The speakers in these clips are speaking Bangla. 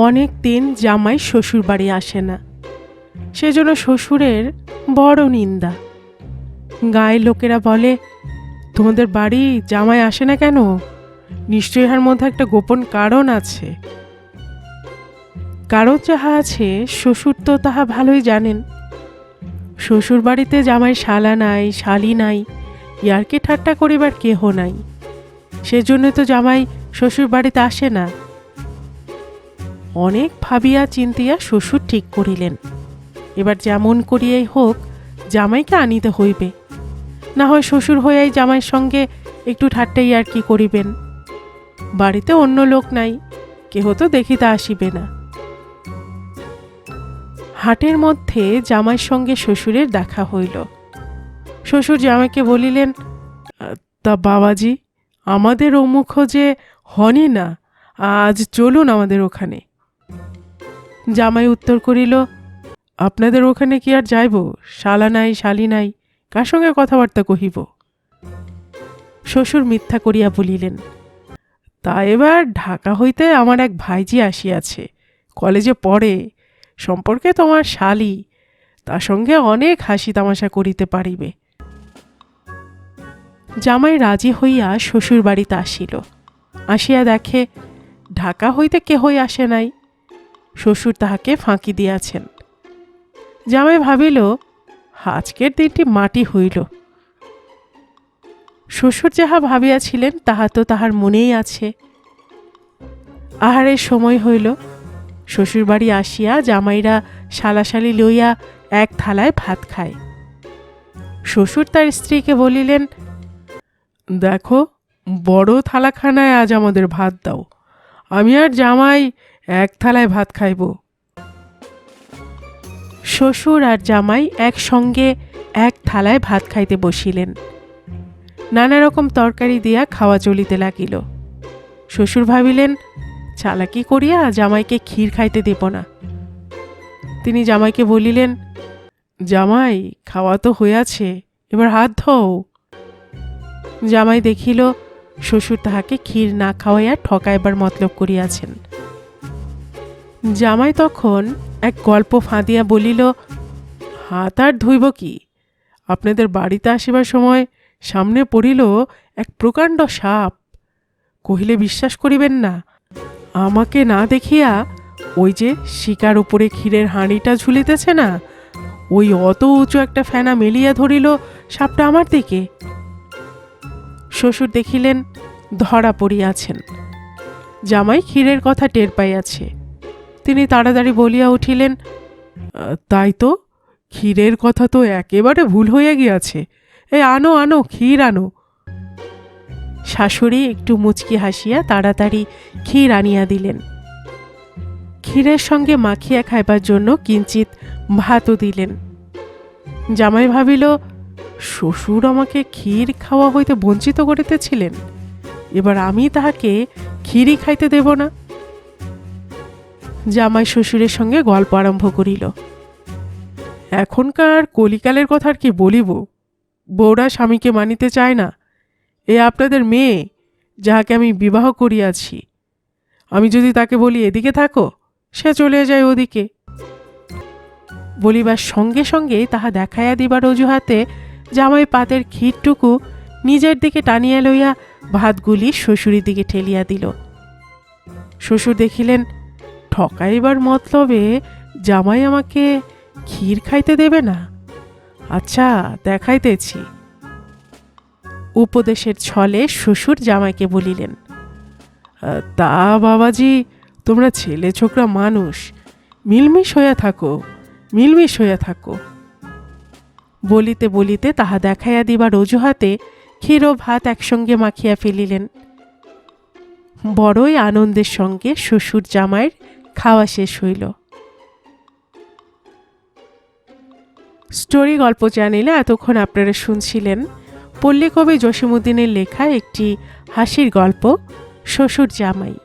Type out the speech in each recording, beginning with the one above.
অনেক দিন জামাই শ্বশুর বাড়ি আসে না, সেজন্য শ্বশুরের বড় নিন্দা। গায়ের লোকেরা বলে, তোমাদের বাড়ি জামাই আসে না কেন? নিশ্চয়ই এর মধ্যে একটা গোপন কারণ আছে। কারণ যাহা আছে শ্বশুর তো তাহা ভালোই জানেন। শ্বশুর বাড়িতে জামাই শালা নাই, শালি নাই, ইয়ার্কি ঠাট্টা করিবার কেহ নাই, সেজন্য তো জামাই শ্বশুর বাড়িতে আসে না। অনেক ভাবিয়া চিন্তিয়া শ্বশুর ঠিক করিলেন, এবার যেমন করিয়াই হোক জামাইকে আনিতে হইবে, না হয় শ্বশুর হইয়াই জামাইয়ের সঙ্গে একটু ঠাট্টাই আর কি করিবেন। বাড়িতে অন্য লোক নাই, কেহ তো দেখিতে আসিবে না। হাটের মধ্যে জামাইয়ের সঙ্গে শ্বশুরের দেখা হইল। শ্বশুর জামাইকে বলিলেন, তা বাবাজি, আমাদের অমুখ যে হনি না, আজ চলুন আমাদের ওখানে। জামাই উত্তর করিল, আপনাদের ওখানে কি আর যাইব? শালা নাই, শালি নাই, কার সঙ্গে কথাবার্তা কহিব? শ্বশুর মিথ্যা করিয়া বলিলেন, তা এবার ঢাকা হইতে আমার এক ভাইজি আসিয়াছে, কলেজে পড়ে, সম্পর্কে তোমার শালি, তার সঙ্গে অনেক হাসি তামাশা করিতে পারিবে। জামাই রাজি হইয়া শ্বশুর বাড়িতে আসিল। আসিয়া দেখে ঢাকা হইতে কেহই আসে নাই, শ্বশুর তাহাকে ফাঁকি দিয়াছেন। জামাই ভাবিল, আজকের দিনটি মাটি হইল। শ্বশুর যাহা ভাবিয়াছিলেন তাহা তো তাহার মনেই আছে। আহারের সময় হইল। শ্বশুর বাড়ি আসিয়া জামাইরা শালাশালি লইয়া এক থালায় ভাত খায়। শ্বশুর তার স্ত্রীকে বলিলেন, দেখো, বড় থালাখানায় আজ আমাদের ভাত দাও, আমি আর জামাই এক থালায় ভাত খাইব। শ্বশুর আর জামাই একসঙ্গে এক থালায় ভাত খাইতে বসিলেন। নানা রকম তরকারি দিয়া খাওয়া চলিতে লাগিল। শ্বশুর ভাবিলেন, চালাকি করিয়া জামাইকে ক্ষীর খাইতে দেব না। তিনি জামাইকে বলিলেন, জামাই, খাওয়া তো হইয়াছে, এবার হাত ধোও। জামাই দেখিল শ্বশুর তাহাকে ক্ষীর না খাওয়াইয়া ঠকাইবার মতলব করিয়াছেন। জামাই তখন এক গল্প ফাঁদিয়া বলিল, হাত আর ধুইব কি? আপনাদের বাড়িতে আসিবার সময় সামনে পড়িল এক প্রকাণ্ড সাপ। কহিলে বিশ্বাস করিবেন না, আমাকে না দেখিয়া ওই যে শিকার উপরে ক্ষীরের হাঁড়িটা ঝুলিতেছে না, ওই অত উঁচু একটা ফেনা মেলিয়া ধরিল সাপটা আমার দিকে। শ্বশুর দেখিলেন ধরা পড়িয়াছেন। জামাই ক্ষীরের কথা টের পাইয়াছে। তিনি তাড়াতাড়ি বলিয়া উঠিলেন, তাই তো, ক্ষীরের কথা তো একেবারে ভুল হইয়া গিয়াছে, আনো আনো, ক্ষীর আনো। শাশুড়ি একটু মুচকি হাসিয়া তাড়াতাড়ি ক্ষীর আনিয়া দিলেন। ক্ষীরের সঙ্গে মাখিয়া খাইবার জন্য কিঞ্চিত ভাতও দিলেন। জামাই ভাবিল, শ্বশুর আমাকে ক্ষীর খাওয়া হইতে বঞ্চিত করিতেছিলেন, এবার আমি তাহাকে ক্ষীরই খাইতে দেব না। জামাই শ্বশুরের সঙ্গে গল্প আরম্ভ করিল। এখনকার কলিকালের কথা আর কি বলিব, বউরা স্বামীকে মানিতে চায় না। আপনাদের মেয়ে, যাহাকে আমি বিবাহ করিয়াছি, আমি যদি তাকে বলি এদিকে থাকো, সে চলে যায় ওদিকে। বলিবার সঙ্গে সঙ্গে তাহা দেখাইয়া দিবার অজুহাতে জামাই পাতের ক্ষীরটুকু নিজের দিকে টানিয়া লইয়া ভাতগুলি শ্বশুরের দিকে ঠেলিয়া দিল। শ্বশুর দেখিলেন ঠকাইবার মতলবে জামাই আমাকে ক্ষীর খাইতে দেবে না। আচ্ছা, দেখাইতেছি। উপদেশের ছলে শ্বশুর জামাইকে বলিলেন, তা বাবাজি, তোমরা ছেলে ছোকরা মানুষ, মিলমিশ হইয়া থাকো, মিলমিশ হইয়া থাকো। বলিতে বলিতে তাহা দেখাইয়া দিবার অজুহাতে ক্ষীর ও ভাত একসঙ্গে মাখিয়া ফেলিলেন। বড়ই আনন্দের সঙ্গে শ্বশুর জামাইয়ের খাওয়া শেষ হইল। স্টোরি গল্প চ্যানেলে এতক্ষণ আপনারা শুনছিলেন পল্লীকবি জসীমউদ্দীনের লেখা একটি হাসির গল্প, শ্বশুর জামাই।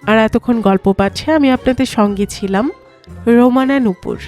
আর এতক্ষণ গল্প পাঠে আমি আপনাদের সঙ্গে ছিলাম রোমানা নূপুর।